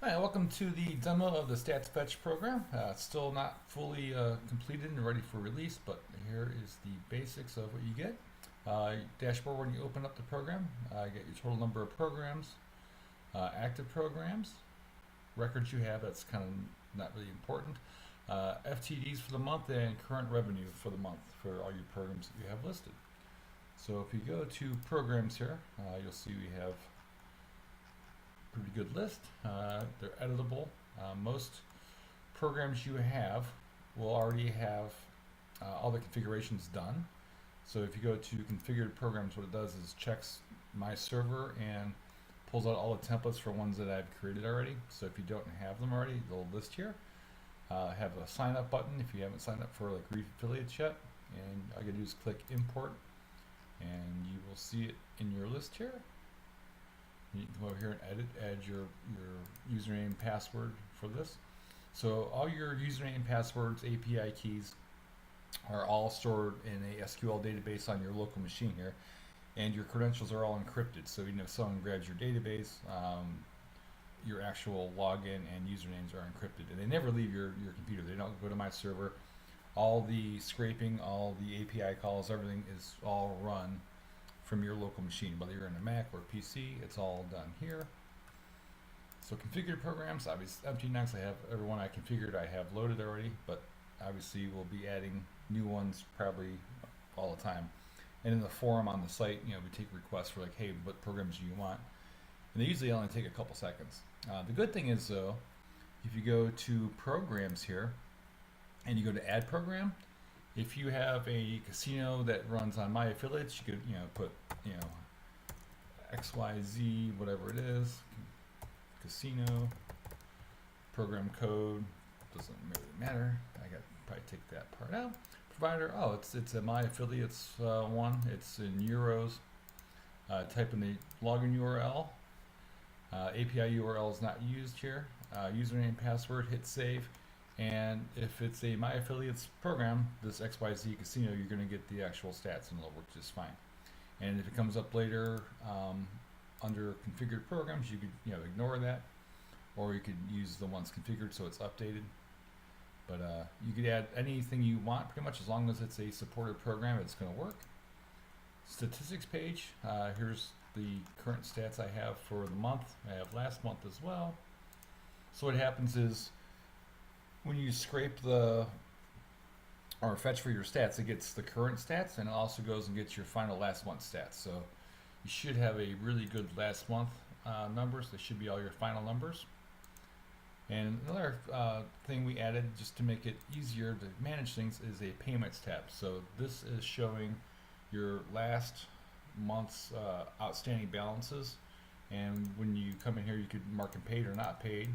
Hi, welcome to the demo of the Stats Fetch program. It's still not fully completed and ready for release, but here is the basics of what you get. Dashboard when you open up the program, you get your total number of programs, active programs, records you have, that's kind of not really important, FTDs for the month, and current revenue for the month for all your programs that you have listed. So if you go to programs here, you'll see we have pretty good list. They're editable. Most programs you have will already have all the configurations done. So if you go to configured programs, what it does is checks my server and pulls out all the templates for ones that I've created already. So if you don't have them already, they'll list here. Have a sign up button if you haven't signed up for like Reef Affiliates yet. And all you gotta do is click import and you will see it in your list here. You can come over here and add your username and password for this. So all your username and passwords, API keys are all stored in a SQL database on your local machine here, and your credentials are all encrypted. So even if someone grabs your database, your actual login and usernames are encrypted, and they never leave your computer. They don't go to my server. All the scraping, all the API calls, everything is all run from your local machine, whether you're in a Mac or PC, it's all done here. So configured programs, obviously empty next, I have everyone I configured, I have loaded already, but obviously we'll be adding new ones probably all the time. And in the forum on the site, we take requests for like, hey, what programs do you want? And they usually only take a couple seconds. The good thing is though, if you go to programs here, and you go to add program, if you have a casino that runs on my affiliates, you could put XYZ, whatever it is, casino, program code, doesn't really matter. I got probably take that part out. Provider, oh, it's a my affiliates one. It's in euros. Type in the login URL. API URL is not used here. Username, password, hit save. And if it's a My Affiliates program, this XYZ Casino, you're going to get the actual stats and it'll work just fine. And if it comes up later under configured programs, you could ignore that, or you could use the ones configured so it's updated. But you could add anything you want, pretty much as long as it's a supported program, it's going to work. Statistics page, here's the current stats I have for the month. I have last month as well. So what happens is, when you scrape or fetch for your stats, it gets the current stats, and it also goes and gets your final last month stats. So you should have a really good last month numbers. They should be all your final numbers. And another thing we added just to make it easier to manage things is a payments tab. So this is showing your last month's outstanding balances, and when you come in here, you could mark them paid or not paid.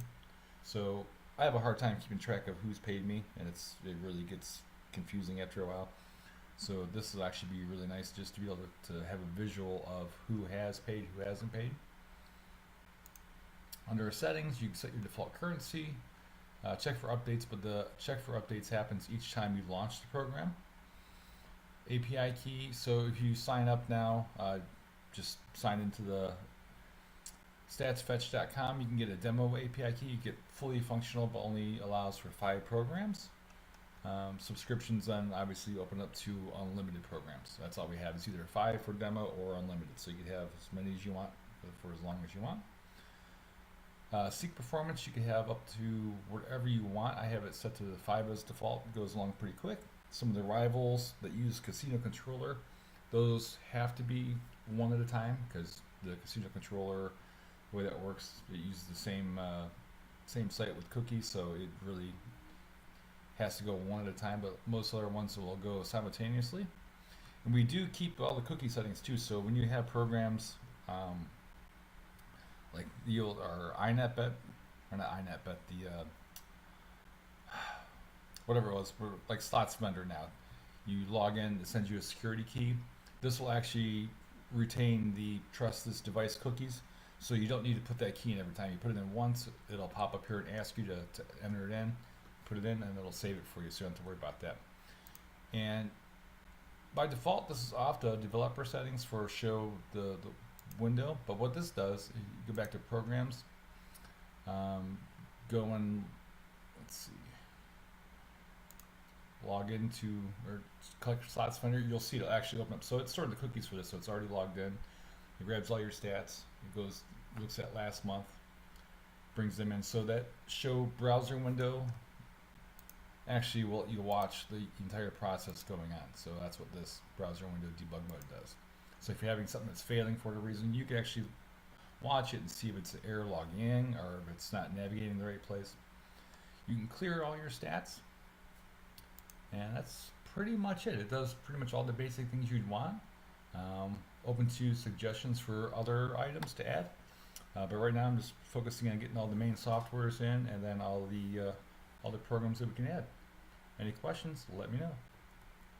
So I have a hard time keeping track of who's paid me, and it really gets confusing after a while. So this will actually be really nice just to be able to have a visual of who has paid, who hasn't paid. Under settings, you can set your default currency, check for updates, but the check for updates happens each time you launch the program. API key, so if you sign up now, just sign into the statsfetch.com, you can get a demo API key. You get fully functional, but only allows for 5 programs. Subscriptions then obviously open up to unlimited programs. That's all we have, is either 5 for demo or unlimited. So you could have as many as you want for as long as you want. Seek performance, you can have up to whatever you want. I have it set to 5 as default. It goes along pretty quick. Some of the rivals that use Casino Controller, those have to be one at a time, because the Casino Controller, the way that works, it uses the same site with cookies, so it really has to go one at a time, but most other ones will go simultaneously. And we do keep all the cookie settings too, so when you have programs like the old or iNetBet, or not iNetBet, the whatever it was, we're like Slots Vendor now. You log in, it sends you a security key. This will actually retain the trust this device cookies, so you don't need to put that key in every time. You put it in once, it'll pop up here and ask you to enter it in, put it in, and it'll save it for you, so you don't have to worry about that. And by default, this is off the developer settings for show the window, but what this does, you go back to programs, Go and, let's see, log into or collect slots finder. You'll see it'll actually open up. So it's stored the cookies for this, so it's already logged in. It grabs all your stats. It goes, looks at last month, brings them in. So that show browser window actually will you watch the entire process going on. So that's what this browser window debug mode does. So if you're having something that's failing for a reason, you can actually watch it and see if it's an error logging in or if it's not navigating the right place. You can clear all your stats, and that's pretty much it. It does pretty much all the basic things you'd want. Open to suggestions for other items to add, but right now I'm just focusing on getting all the main softwares in and then all the programs that we can add. Any questions, let me know.